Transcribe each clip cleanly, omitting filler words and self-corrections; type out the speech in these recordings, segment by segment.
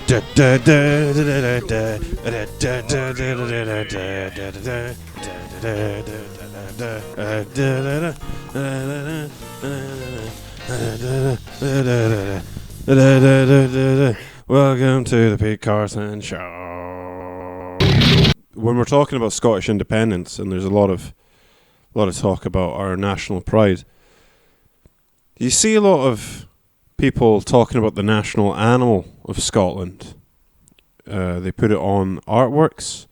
Welcome to the Pete Carson Show. When we're talking about Scottish independence, and there's a lot of talk about our national pride, you see a lot of people talking about the national animal of Scotland. They put it on artworks,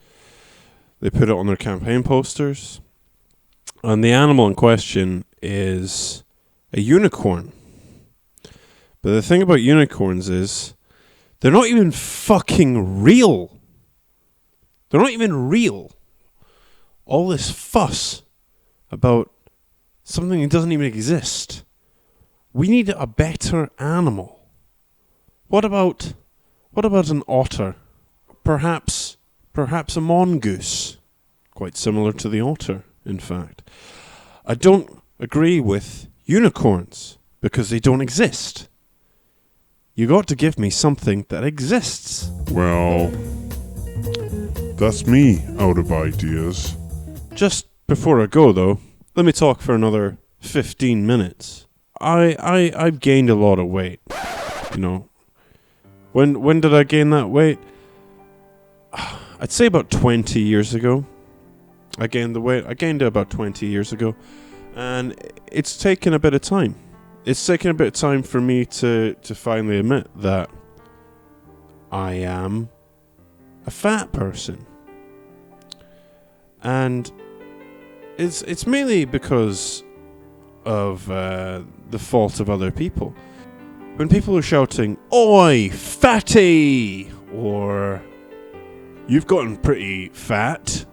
they put it on their campaign posters, and the animal in question is a unicorn. But the thing about unicorns is they're not even fucking real. They're not even real. All this fuss about something that doesn't even exist. We need a better animal. What about an otter? Perhaps a mongoose. Quite similar to the otter, in fact. I don't agree with unicorns because they don't exist. You got to give me something that exists. Well, that's me out of ideas. Just before I go, though, let me talk for another 15 minutes. I've gained a lot of weight. You know, when did I gain that weight? I'd say about 20 years ago. I gained the weight. I gained it about 20 years ago, and it's taken a bit of time. It's taken a bit of time for me to finally admit that I am a fat person. And it's mainly because of the fault of other people. When people are shouting, "Oi, fatty!" or "You've gotten pretty fat,"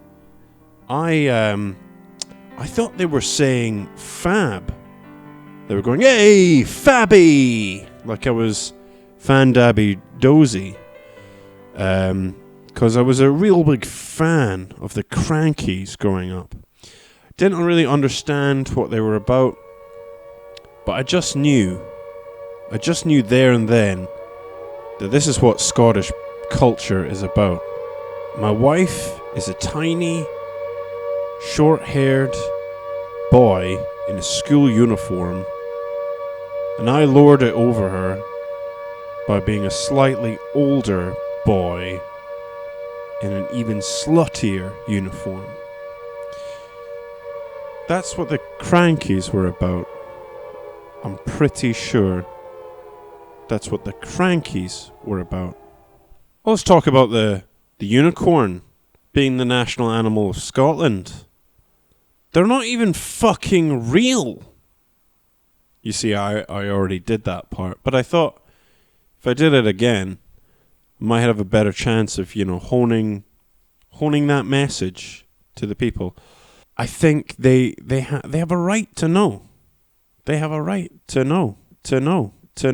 I thought they were saying fab. They were going, "Hey, Fabby!" Like I was Fandabby Dozy. Because I was a real big fan of the Crankies growing up. Didn't really understand what they were about, but I just knew there and then that this is what Scottish culture is about. My wife is a tiny, short-haired boy in a school uniform, and I lord it over her by being a slightly older boy in an even sluttier uniform. That's what the Crankies were about. I'm pretty sure that's what the Crankies were about. Well, let's talk about the unicorn being the national animal of Scotland. They're not even fucking real. You see, I already did that part, but I thought if I did it again, I might have a better chance of, honing that message to the people. I think they have a right to know. They have a right to know. No.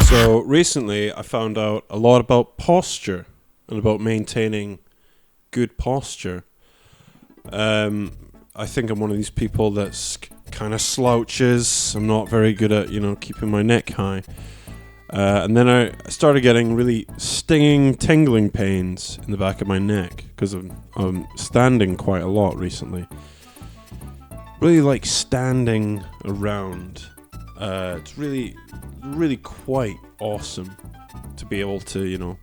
So recently I found out a lot about posture and about maintaining good posture. I think I'm one of these people that's kind of slouches. I'm not very good at, keeping my neck high. And then I started getting really stinging, tingling pains in the back of my neck because I'm standing quite a lot recently. Really like standing around. It's really, really quite awesome to be able to, you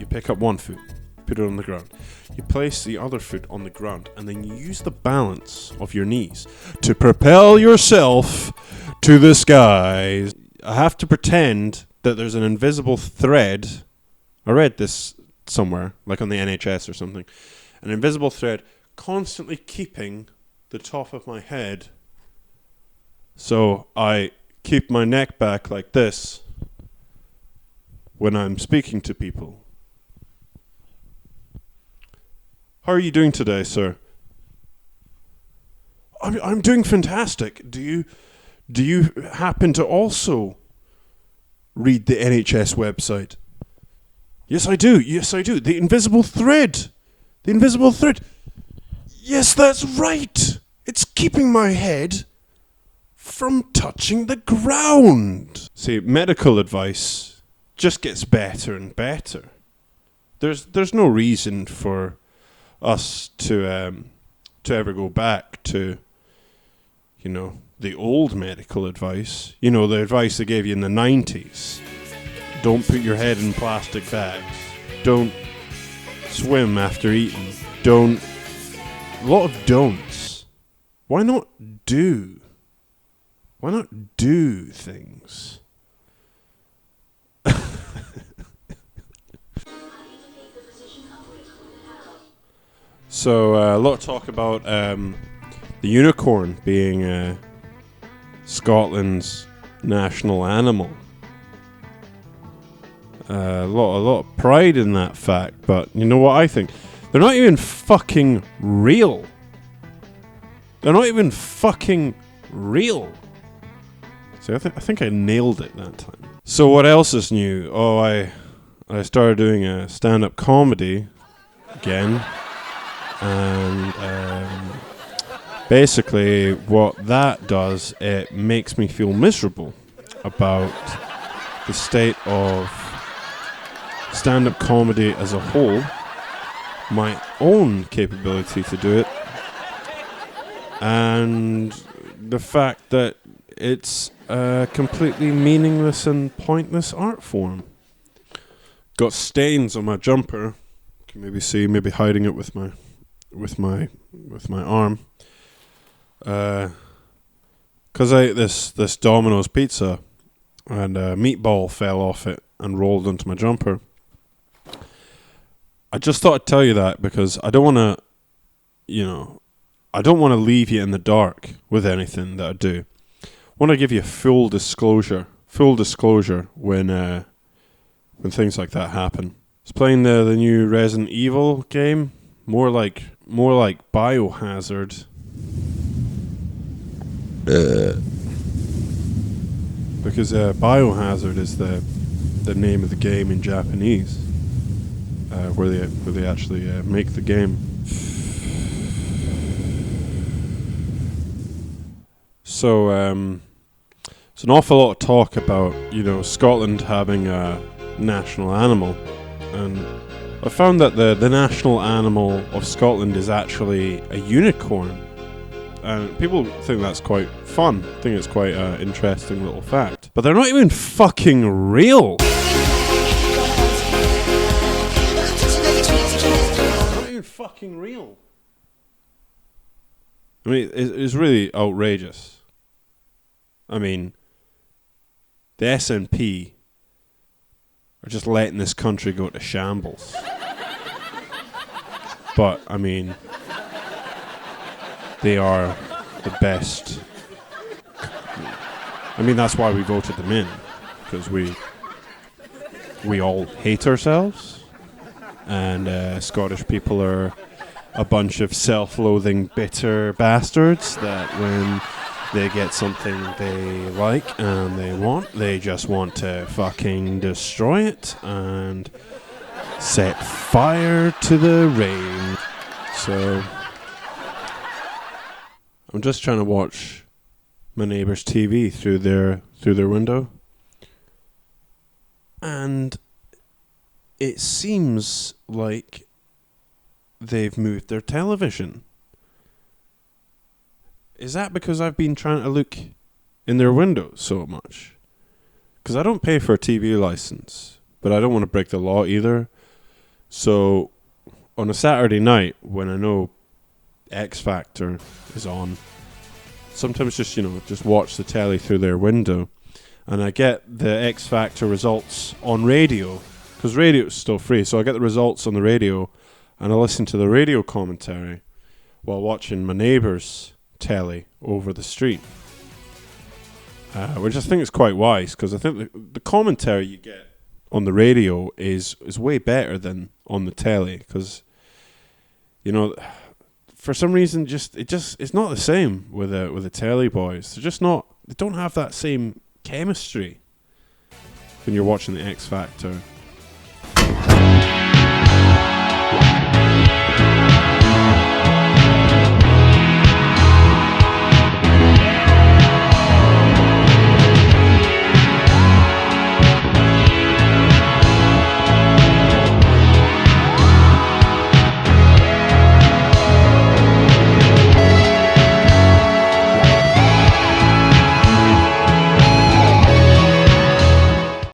pick up one foot, put it on the ground. You place the other foot on the ground, and then you use the balance of your knees to propel yourself to the skies. I have to pretend that there's an invisible thread. I read this somewhere, like on the NHS or something. An invisible thread constantly keeping the top of my head. So I keep my neck back like this when I'm speaking to people. How are you doing today, sir? I'm doing fantastic. Do Do you happen to also read the NHS website? Yes, I do. Yes, I do. The invisible thread. The invisible thread. Yes, that's right. It's keeping my head from touching the ground. See, medical advice just gets better and better. There's no reason for us to ever go back to, the old medical advice. The advice they gave you in the 90s. Don't put your head in plastic bags. Don't swim after eating. Don't. A lot of don'ts. Why not do? Why not do things? So, a lot of talk about the unicorn being Scotland's national animal. A lot of pride in that fact, but you know what I think? They're not even fucking real. They're not even fucking real. So I think I nailed it that time. So what else is new? Oh, I started doing a stand-up comedy again. And basically what that does, it makes me feel miserable about the state of stand-up comedy as a whole, my own capability to do it, and the fact that it's a completely meaningless and pointless art form. Got stains on my jumper. You can maybe see, maybe hiding it with my arm. Cause I ate this Domino's pizza, and a meatball fell off it and rolled onto my jumper. I just thought I'd tell you that because I don't want to, I don't want to leave you in the dark with anything that I do. I want to give you full disclosure when things like that happen. I was playing the new Resident Evil game, more like Biohazard. Because Biohazard is the name of the game in Japanese, where they actually make the game. So it's an awful lot of talk about Scotland having a national animal, and I found that the national animal of Scotland is actually a unicorn. And people think that's quite fun. I think it's quite an interesting little fact. But they're not even fucking real. They're not even fucking real. I mean, it's really outrageous. I mean, the SNP are just letting this country go to shambles. But, I mean, they are the best. I mean, that's why we voted them in. Because we all hate ourselves. And Scottish people are a bunch of self-loathing, bitter bastards that when they get something they like and they want, they just want to fucking destroy it and set fire to the rain. So I'm just trying to watch my neighbour's TV through their window, and it seems like they've moved their television. Is that because I've been trying to look in their windows so much? Because I don't pay for a TV license, but I don't want to break the law either. So on a Saturday night when I know X Factor is on, sometimes just watch the telly through their window, and I get the X Factor results on radio, because radio is still free, so I get the results on the radio, and I listen to the radio commentary while watching my neighbour's telly over the street, which I think is quite wise, because I think the commentary you get on the radio is way better than on the telly, because for some reason it's not the same with the telly boys. They're just not they don't have that same chemistry when you're watching the X Factor.